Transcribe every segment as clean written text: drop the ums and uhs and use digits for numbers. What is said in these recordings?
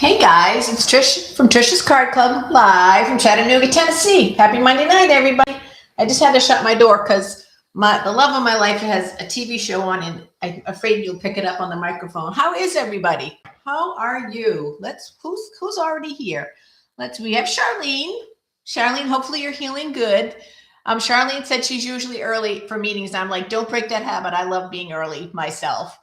Hey guys, it's Trish from Trisha's Card Club, live from Chattanooga, Tennessee. Happy Monday night, everybody. I just had to shut my door because the love of my life has a TV show on, and I'm afraid you'll pick it up on the microphone. How is everybody? How are you? Who's already here? We have Charlene. Charlene, hopefully you're healing good. Charlene said she's usually early for meetings. I'm like, don't break that habit. I love being early myself.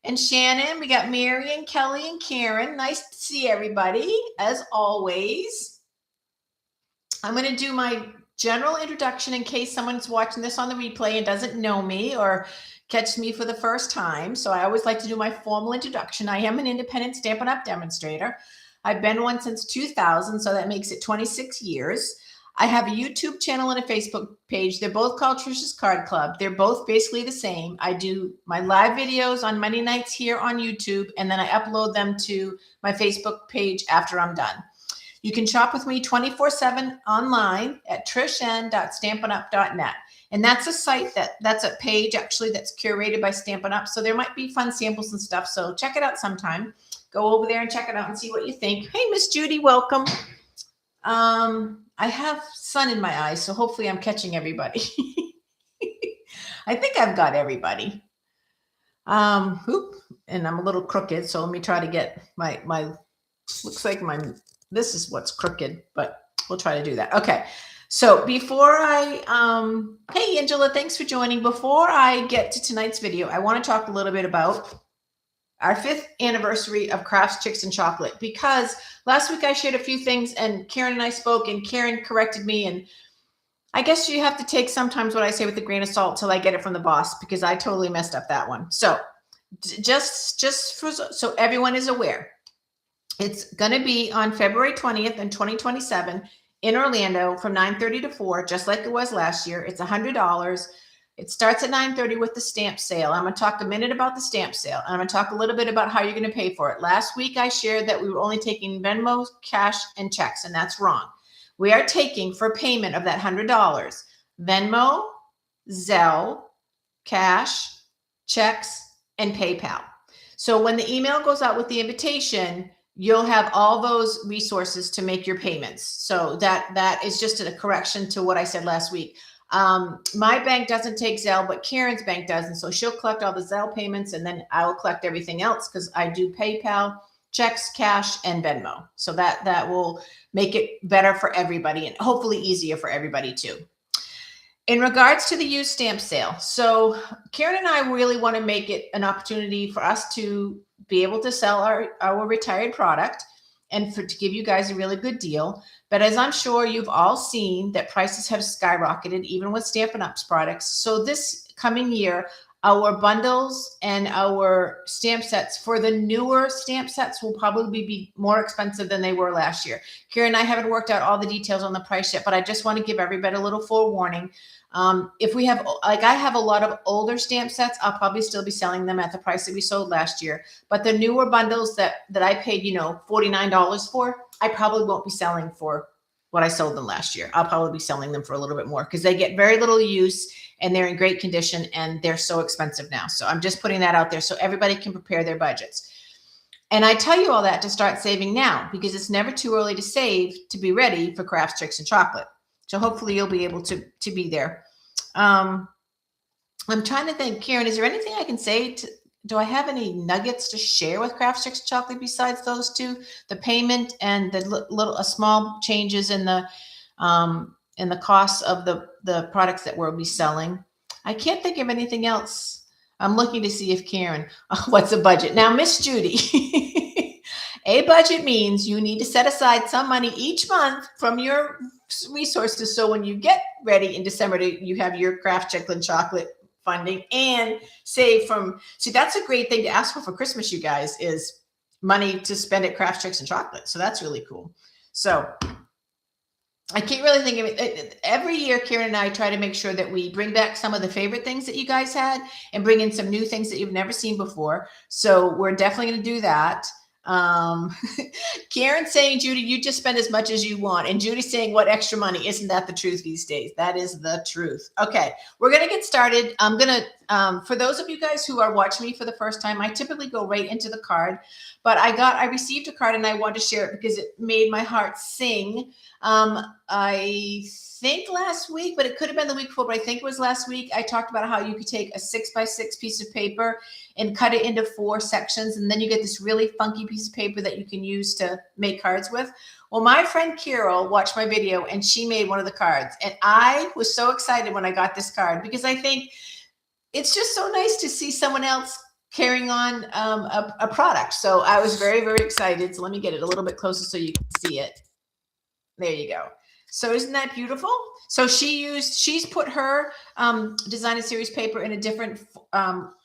And Shannon, we got Mary and Kelly and Karen. Nice to see everybody, as always. I'm going to do my general introduction in case someone's watching this on the replay and doesn't know me or catch me for the first time. So I always like to do my formal introduction. I am an independent Stampin' Up! Demonstrator. I've been one since 2000, so that makes it 26 years. I have a YouTube channel and a Facebook page. They're both called Trisha's Card Club. They're both basically the same. I do my live videos on Monday nights here on YouTube, and then I upload them to my Facebook page after I'm done. You can shop with me 24/7 online at trishan.stampinup.net. And that's a site that's a page actually that's curated by Stampin' Up. So there might be fun samples and stuff. So check it out sometime. Go over there and check it out and see what you think. Hey, Miss Judy, welcome. I have sun in my eyes, so hopefully I'm catching everybody. I think I've got everybody. And I'm a little crooked, so let me try to get my looks like this is what's crooked, but we'll try to do that. Okay. So before hey Angela, thanks for joining. Before I get to tonight's video, I want to talk a little bit about our 5th anniversary of Crafts, Chicks, and Chocolate, because last week I shared a few things and Karen and I spoke and Karen corrected me. And I guess you have to take sometimes what I say with a grain of salt till I get it from the boss, because I totally messed up that one. So so everyone is aware, it's going to be on February 20th in 2027 in Orlando from 9:30 to 4, just like it was last year. It's $100. It starts at 9:30 with the stamp sale. I'm going to talk a minute about the stamp sale. And I'm going to talk a little bit about how you're going to pay for it. Last week, I shared that we were only taking Venmo, cash, and checks, and that's wrong. We are taking, for payment of that $100, Venmo, Zelle, cash, checks, and PayPal. So when the email goes out with the invitation, you'll have all those resources to make your payments. So that is just a correction to what I said last week. My bank doesn't take Zelle, but Karen's bank does. And so she'll collect all the Zelle payments, and then I'll collect everything else because I do PayPal, checks, cash, and Venmo. So that will make it better for everybody and hopefully easier for everybody too. In regards to the used stamp sale, so Karen and I really want to make it an opportunity for us to be able to sell our retired product and to give you guys a really good deal. But as I'm sure you've all seen, that prices have skyrocketed, even with Stampin' Up's products. So this coming year, our bundles and our stamp sets for the newer stamp sets will probably be more expensive than they were last year. Karen and I haven't worked out all the details on the price yet, but I just want to give everybody a little forewarning. If we have, like I have a lot of older stamp sets, I'll probably still be selling them at the price that we sold last year. But the newer bundles that I paid, $49 for, I probably won't be selling for what I sold them last year. I'll probably be selling them for a little bit more because they get very little use and they're in great condition and they're so expensive now. So I'm just putting that out there so everybody can prepare their budgets. And I tell you all that to start saving now, because it's never too early to save to be ready for Crafts, Chicks, and Chocolate. So hopefully you'll be able to be there. I'm trying to think, Karen, is there anything I can say do I have any nuggets to share with Crafts, Chicks, and Chocolate besides those two, the payment and the small changes in the costs of the products that we'll be selling? I can't think of anything else. I'm looking to see if Karen, what's a budget? Now, Miss Judy, a budget means you need to set aside some money each month from your resources. So when you get ready in December, you have your Crafts, Chicks, and Chocolate funding and save from. See, that's a great thing to ask for Christmas, you guys, is money to spend at Crafts, Chicks, and Chocolate. So that's really cool. So I can't really think of it. Every year, Karen and I try to make sure that we bring back some of the favorite things that you guys had and bring in some new things that you've never seen before. So we're definitely going to do that. Karen saying, Judy, you just spend as much as you want. And Judy saying, what extra money? Isn't that the truth these days? That is the truth. Okay, we're going to get started. I'm going to for those of you guys who are watching me for the first time, I typically go right into the card, but I received a card and I want to share it because it made my heart sing. I think last week, but it could have been the week before, but I think it was last week. I talked about how you could take a 6x6 piece of paper and cut it into 4 sections. And then you get this really funky piece of paper that you can use to make cards with. Well, my friend Carol watched my video and she made one of the cards. And I was so excited when I got this card because I think it's just so nice to see someone else carrying on a product. So I was very, very excited. So let me get it a little bit closer so you can see it. There you go. So isn't that beautiful? So she's put her design a series paper in a different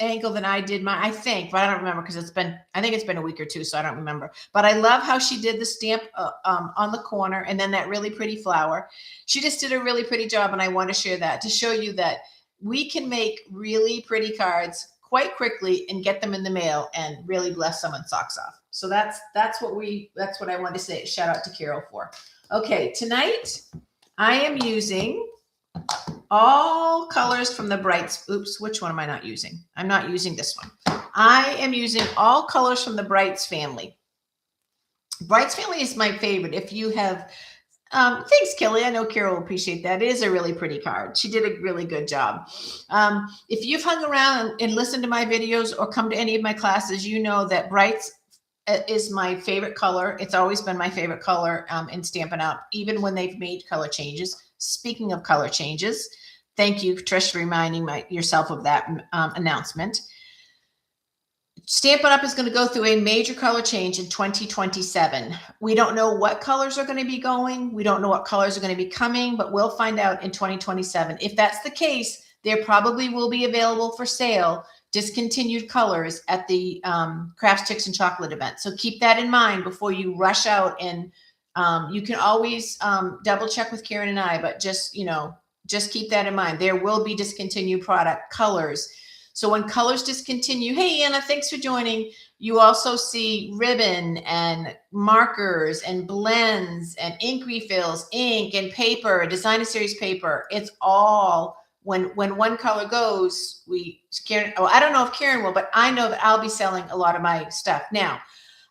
angle than I did mine, I think, but I don't remember because I think it's been a week or two, so I don't remember. But I love how she did the stamp on the corner and then that really pretty flower. She just did a really pretty job, and I want to share that to show you that we can make really pretty cards quite quickly and get them in the mail and really bless someone's socks off. So that's what I wanted to say. Shout out to Carol for. Okay, tonight I am using all colors from the Brights. Oops, which one am I not using? I'm not using this one. I am using all colors from the Brights family. Brights family is my favorite. If you have, thanks, Kelly. I know Carol will appreciate that. It is a really pretty card. She did a really good job. If you've hung around and listened to my videos or come to any of my classes, you know that Brights is my favorite color. It's always been my favorite color in Stampin' Up, even when they've made color changes. Speaking of color changes, thank you, Trish, for reminding yourself of that announcement. Stampin' Up is going to go through a major color change in 2027. We don't know what colors are going to be going. We don't know what colors are going to be coming, but we'll find out in 2027. If that's the case, there probably will be available for sale discontinued colors at the Crafts, Chicks, and Chocolate event. So keep that in mind before you rush out, and you can always double check with Karen and I, but just keep that in mind. There will be discontinued product colors. So when colors discontinue, hey, Anna, thanks for joining. You also see ribbon and markers and blends and ink refills, ink and paper, design a series paper. It's all when one color goes, Karen, I don't know if Karen will, but I know that I'll be selling a lot of my stuff. Now,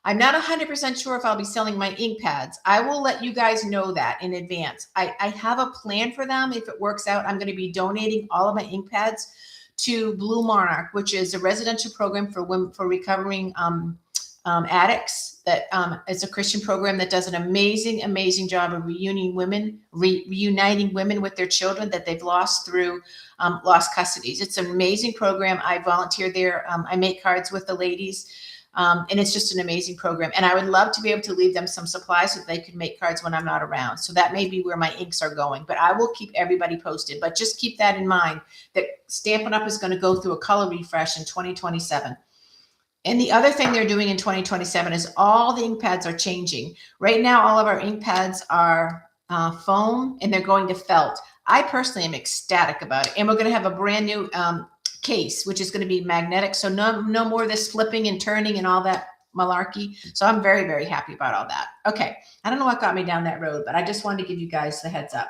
I'm not 100% sure if I'll be selling my ink pads. I will let you guys know that in advance. I have a plan for them. If it works out, I'm going to be donating all of my ink pads to Blue Monarch, which is a residential program for women, for recovering addicts. That it's a Christian program that does an amazing job of reuniting women with their children that they've lost through lost custodies. It's an amazing program. I volunteer there. I make cards with the ladies. And it's just an amazing program. And I would love to be able to leave them some supplies so that they could make cards when I'm not around. So that may be where my inks are going, but I will keep everybody posted. But just keep that in mind, that Stampin' Up is going to go through a color refresh in 2027. And the other thing they're doing in 2027 is all the ink pads are changing. Right now, all of our ink pads are foam, and they're going to felt. I personally am ecstatic about it. And we're going to have a brand new case, which is going to be magnetic. So no more of this flipping and turning and all that malarkey. So I'm very, very happy about all that. Okay. I don't know what got me down that road, but I just wanted to give you guys the heads up.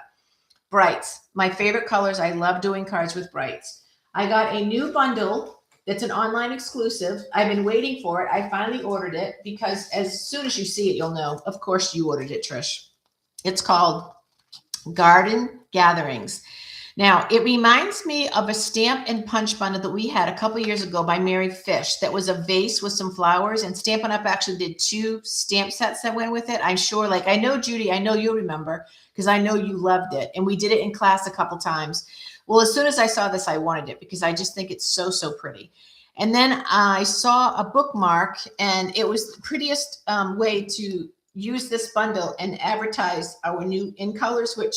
Brights, my favorite colors. I love doing cards with Brights. I got a new bundle that's an online exclusive. I've been waiting for it. I finally ordered it because as soon as you see it, you'll know. Of course you ordered it, Trish. It's called Garden Gatherings. Now, it reminds me of a stamp and punch bundle that we had a couple of years ago by Mary Fish. That was a vase with some flowers, and Stampin' Up actually did 2 stamp sets that went with it. I'm sure, like, I know, Judy, I know you'll remember because I know you loved it. And we did it in class a couple times. Well, as soon as I saw this, I wanted it because I just think it's so, so pretty. And then I saw a bookmark, and it was the prettiest way to use this bundle and advertise our new in colors, which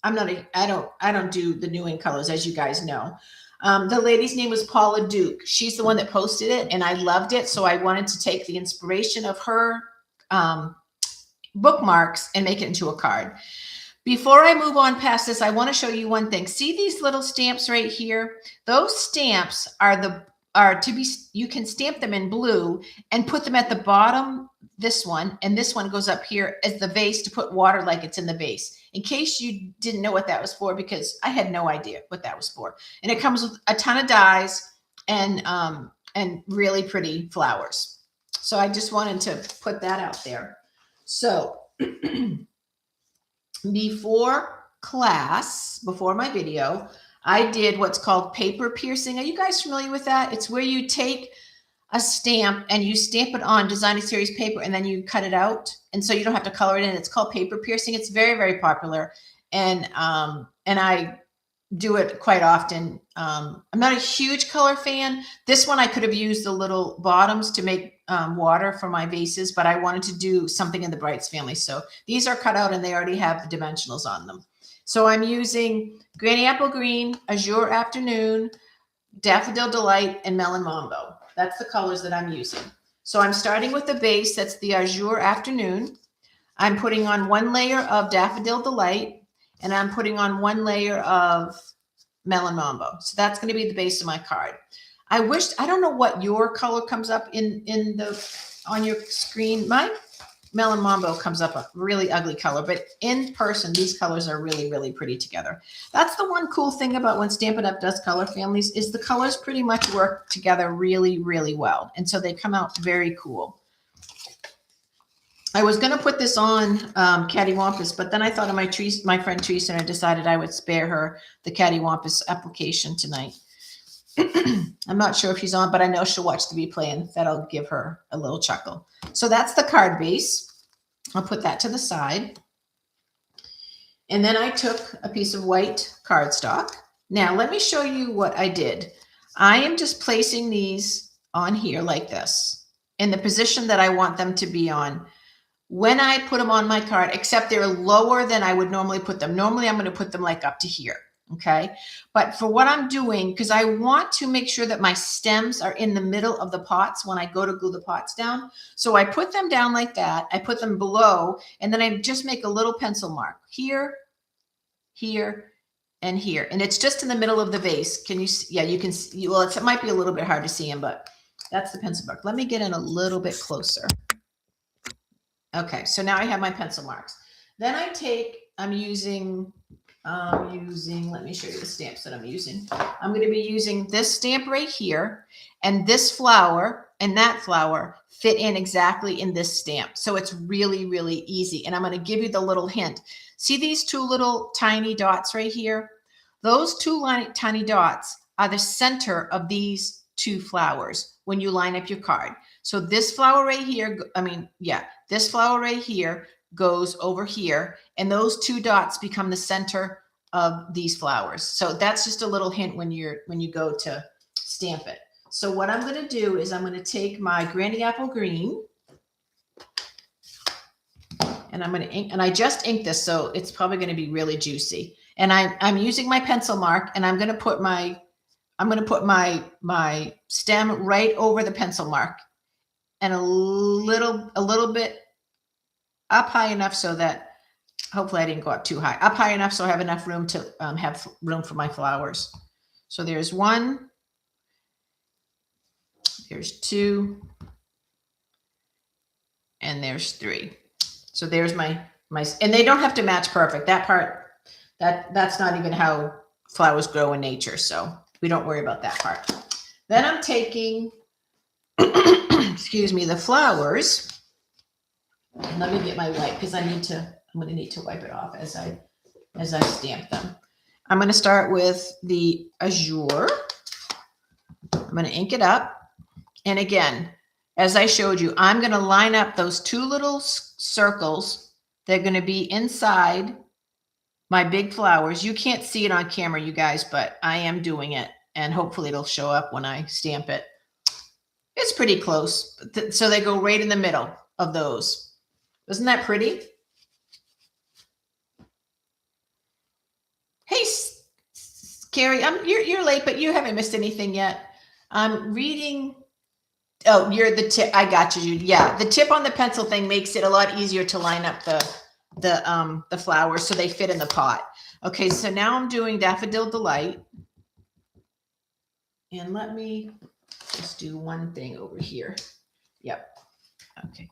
I don't do the new in colors, as you guys know. The lady's name was Paula Duke. She's the one that posted it, and I loved it. So I wanted to take the inspiration of her bookmarks and make it into a card. Before I move on past this, I want to show you one thing. See these little stamps right here? Those stamps are are to be, you can stamp them in blue and put them at the bottom, this one, and this one goes up here as the vase to put water like it's in the vase. In case you didn't know what that was for, because I had no idea what that was for. And it comes with a ton of dies and really pretty flowers. So I just wanted to put that out there. So before class, before my video, I did what's called paper piercing. Are you guys familiar with that? It's where you take a stamp and you stamp it on design a series paper and then you cut it out. And so you don't have to color it in. It's called paper piercing. It's very, very popular. And I do it quite often. I'm not a huge color fan. This one, I could have used the little bottoms to make water for my vases, but I wanted to do something in the Brights family. So these are cut out and they already have the dimensionals on them. So I'm using Granny Apple Green, Azure Afternoon, Daffodil Delight, and Melon Mambo. That's the colors that I'm using. So I'm starting with the base. That's the Azure Afternoon. I'm putting on one layer of Daffodil Delight, and I'm putting on one layer of Melon Mambo. So that's going to be the base of my card. I don't know what your color comes up on your screen. My Melon Mambo comes up a really ugly color, but in person, these colors are really, really pretty together. That's the one cool thing about when Stampin' Up! Does color families is the colors pretty much work together really, really well. And so they come out very cool. I was going to put this on Cattywampus, but then I thought of my friend Teresa, and I decided I would spare her the Cattywampus application tonight. I'm not sure if she's on, but I know she'll watch the replay and that'll give her a little chuckle. So that's the card base. I'll put that to the side. And then I took a piece of white cardstock. Now let me show you what I did. I am just placing these on here like this in the position that I want them to be on when I put them on my card, except they're lower than I would normally put them. Normally I'm going to put them like up to here. Okay. But for what I'm doing, because I want to make sure that my stems are in the middle of the pots when I go to glue the pots down. So I put them down like that. I put them below, and then I just make a little pencil mark here, here, and here. And it's just in the middle of the vase. Can you see? Yeah, you can see. Well, it might be a little bit hard to see them, but that's the pencil mark. Let me get in a little bit closer. Okay. So now I have my pencil marks. Then I'm using, let me show you the stamps that I'm using. I'm going to be using this stamp right here, and this flower and that flower fit in exactly in this stamp. So it's really, really easy. And I'm going to give you the little hint. See these two little tiny dots right here? Those two tiny dots are the center of these two flowers when you line up your card. So this flower right here, this flower right here goes over here, and those two dots become the center of these flowers. So that's just a little hint when you go to stamp it. So what I'm going to do is I'm going to take my Granny Apple Green, and I'm going to ink, and I just inked this, so it's probably going to be really juicy. And I'm using my pencil mark, and I'm going to put my stem right over the pencil mark, and a little bit up high enough so that hopefully I didn't go up too high. Up high enough so I have enough room to have room for my flowers. So there's one, there's two, and there's three. So there's my, and they don't have to match perfect. That part, that's not even how flowers grow in nature. So we don't worry about that part. Then I'm taking, excuse me, the flowers. And let me get my wipe because I'm going to need to wipe it off as I stamp them. I'm going to start with the Azure. I'm going to ink it up. And again, as I showed you, I'm going to line up those two little circles. They're going to be inside my big flowers. You can't see it on camera, you guys, but I am doing it. And hopefully it'll show up when I stamp it. It's pretty close. So they go right in the middle of those. Isn't that pretty? Hey, Carrie, you're late, but you haven't missed anything yet. I'm reading. Oh, you're the tip. I got you. Yeah, the tip on the pencil thing makes it a lot easier to line up the flowers so they fit in the pot. Okay, so now I'm doing Daffodil Delight, and let me Let's do one thing over here. Yep. Okay.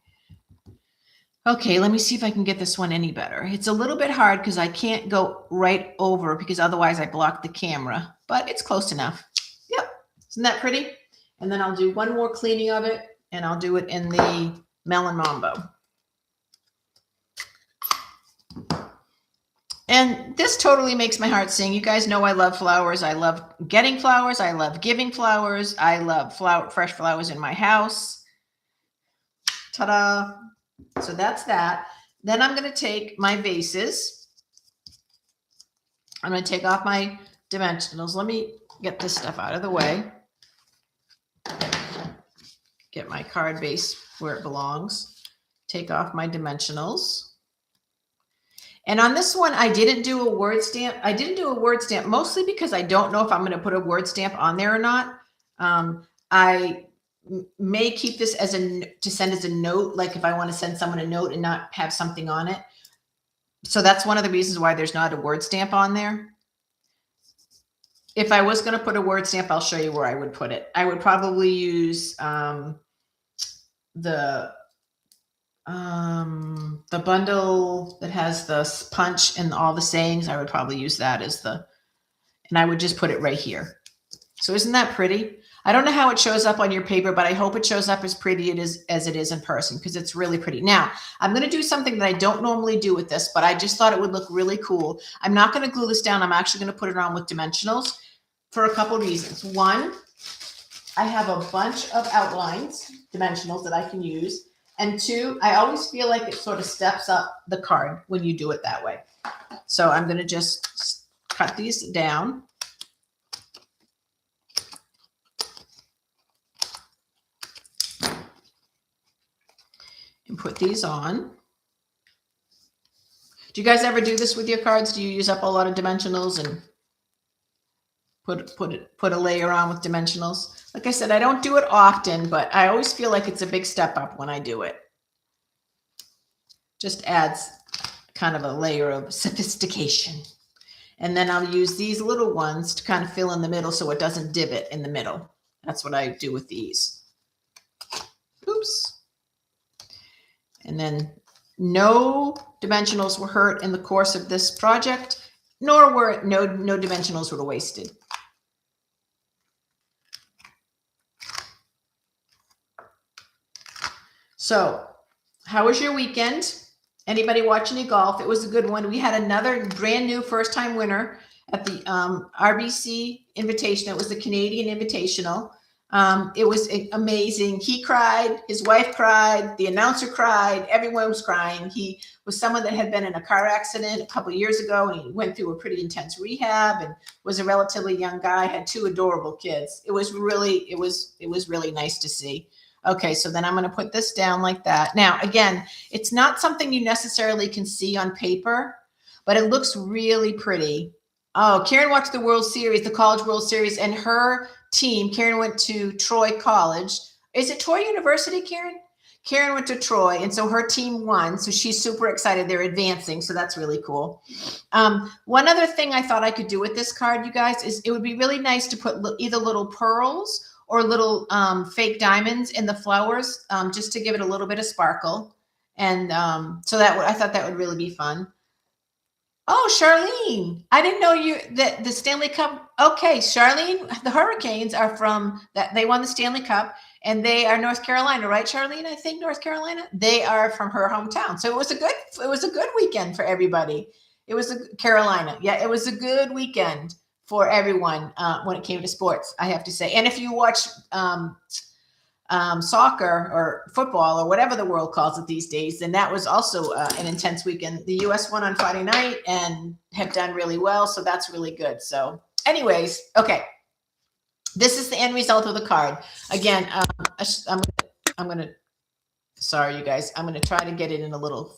Okay, let me see if I can get this one any better. It's a little bit hard because I can't go right over because otherwise I block the camera, but it's close enough. Yep. Isn't that pretty? And then I'll do one more cleaning of it, and I'll do it in the Melon Mambo. And this totally makes my heart sing. You guys know I love flowers. I love getting flowers. I love giving flowers. I love fresh flowers in my house. Ta-da. So that's that. Then I'm going to take my vases. I'm going to take off my dimensionals. Let me get this stuff out of the way. Get my card base where it belongs. Take off my dimensionals. And on this one, I didn't do a word stamp. I didn't do a word stamp mostly because I don't know if I'm going to put a word stamp on there or not. I may keep this as to send as a note, like if I want to send someone a note and not have something on it. So that's one of the reasons why there's not a word stamp on there. If I was going to put a word stamp, I'll show you where I would put it. I would probably use the bundle that has the punch and all the sayings. I would probably use that as and I would just put it right here. So isn't that pretty? I don't know how it shows up on your paper, but I hope it shows up as pretty as it is in person because it's really pretty. Now, I'm going to do something that I don't normally do with this, but I just thought it would look really cool. I'm not going to glue this down. I'm actually going to put it on with dimensionals for a couple reasons. One, I have a bunch of outlines, dimensionals that I can use. And two, I always feel like it sort of steps up the card when you do it that way. So I'm going to just cut these down. And put these on. Do you guys ever do this with your cards? Do you use up a lot of dimensionals and put a layer on with dimensionals? Like I said, I don't do it often, but I always feel like it's a big step up when I do it. Just adds kind of a layer of sophistication. And then I'll use these little ones to kind of fill in the middle so it doesn't divot in the middle. That's what I do with these. Oops. And then no dimensionals were hurt in the course of this project, nor were no dimensionals were wasted. So, how was your weekend? Anybody watch any golf? It was a good one. We had another brand new first-time winner at the RBC Invitational. It was the Canadian Invitational. It was amazing. He cried. His wife cried. The announcer cried. Everyone was crying. He was someone that had been in a car accident a couple of years ago, and he went through a pretty intense rehab and was a relatively young guy, had two adorable kids. It was really nice to see. Okay, so then I'm going to put this down like that. Now, again, it's not something you necessarily can see on paper, but it looks really pretty. Oh, Karen watched the World Series, the College World Series, and her team, Karen went to Troy College. Is it Troy University, Karen? Karen went to Troy, and so her team won, so she's super excited. They're advancing, so that's really cool. One other thing I thought I could do with this card, you guys, is it would be really nice to put either little pearls or little fake diamonds in the flowers, just to give it a little bit of sparkle. And so I thought that would really be fun. Oh, Charlene, I didn't know that the Stanley Cup. Okay, Charlene, the Hurricanes are from that. They won the Stanley Cup and they are North Carolina, right, Charlene? I think North Carolina. They are from her hometown. So it was a good weekend for everybody. It was Carolina. Yeah, it was a good weekend for everyone when it came to sports, I have to say. And if you watch soccer or football or whatever the world calls it these days, then that was also an intense weekend. The U.S. won on Friday night and have done really well, so that's really good. So anyways, okay. This is the end result of the card. Again, I'm going to, sorry, you guys. I'm going to try to get it in a little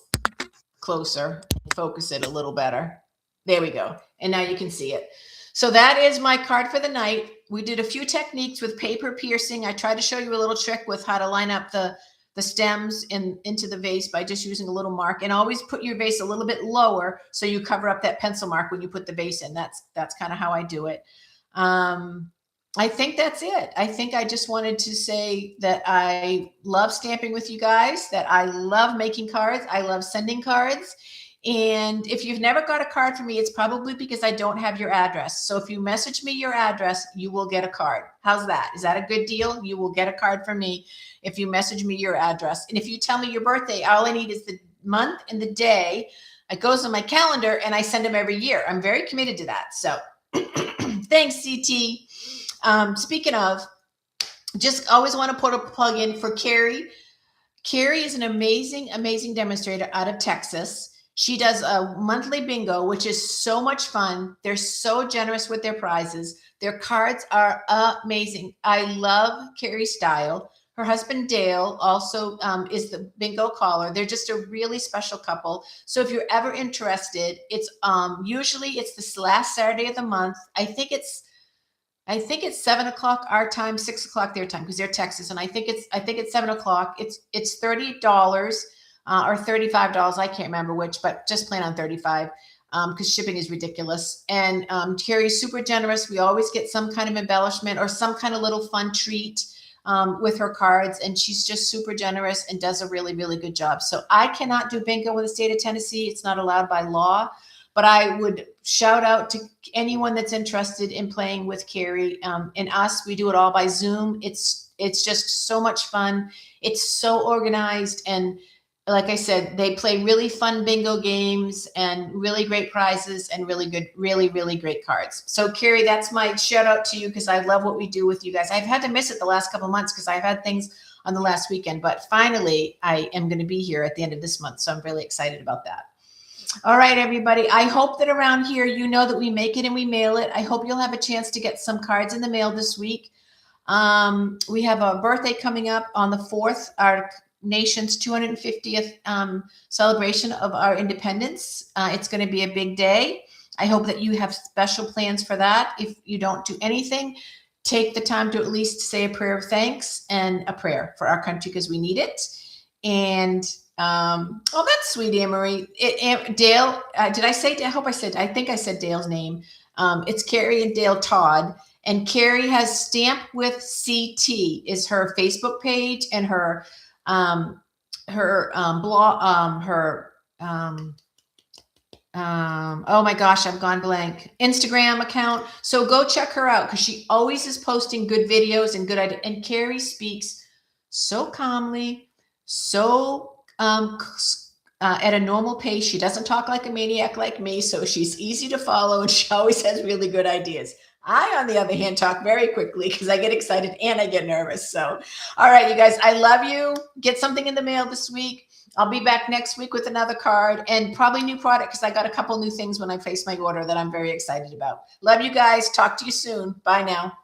closer and focus it a little better. There we go. And now you can see it. So that is my card for the night. We did a few techniques with paper piercing. I tried to show you a little trick with how to line up the stems into the vase by just using a little mark, and always put your vase a little bit lower so you cover up that pencil mark when you put the vase in. That's kind of how I do it. I think that's it. I think I just wanted to say that I love stamping with you guys, that I love making cards. I love sending cards. And if you've never got a card from me, it's probably because I don't have your address. So if you message me your address, you will get a card. How's that? Is that a good deal? You will get a card from me if you message me your address. And if you tell me your birthday, all I need is the month and the day. It goes on my calendar and I send them every year. I'm very committed to that. So thanks, CT. Speaking of, just always want to put a plug in for Carrie. Carrie is an amazing, amazing demonstrator out of Texas. She does a monthly bingo, which is so much fun. They're so generous with their prizes. Their cards are amazing. I love Carrie's style. Her husband, Dale, also is the bingo caller. They're just a really special couple. So if you're ever interested, it's usually it's this last Saturday of the month. I think it's 7 o'clock our time, 6 o'clock their time, because they're Texas. And I think it's 7 o'clock. It's $30 or $35. I can't remember which, but just plan on 35 because shipping is ridiculous. And Carrie's super generous. We always get some kind of embellishment or some kind of little fun treat with her cards. And she's just super generous and does a really, really good job. So I cannot do bingo in the state of Tennessee. It's not allowed by law. But I would shout out to anyone that's interested in playing with Carrie and us. We do it all by Zoom. It's just so much fun. It's so organized. And like I said, they play really fun bingo games and really great prizes and really good, really, really great cards. So Carrie, that's my shout out to you because I love what we do with you guys. I've had to miss it the last couple of months because I've had things on the last weekend. But finally, I am going to be here at the end of this month. So I'm really excited about that. All right, everybody. I hope that around here, you know that we make it and we mail it. I hope you'll have a chance to get some cards in the mail this week. We have a birthday coming up on the 4th, our nation's 250th celebration of our independence. It's going to be a big day. I hope that you have special plans for that. If you don't do anything, take the time to at least say a prayer of thanks and a prayer for our country because we need it. And oh, that's sweet, Anne-Marie. Dale, did I say, I think I said Dale's name. It's Carrie and Dale Todd. And Carrie has Stamp with CT is her Facebook page and her blog, oh my gosh, I've gone blank. Instagram account. So go check her out because she always is posting good videos and good ideas. And Carrie speaks so calmly, so at a normal pace. She doesn't talk like a maniac like me, so she's easy to follow and she always has really good ideas. I, on the other hand, talk very quickly because I get excited and I get nervous. So, all right, you guys, I love you. Get something in the mail this week. I'll be back next week with another card and probably new product because I got a couple new things when I place my order that I'm very excited about. Love you guys. Talk to you soon. Bye now.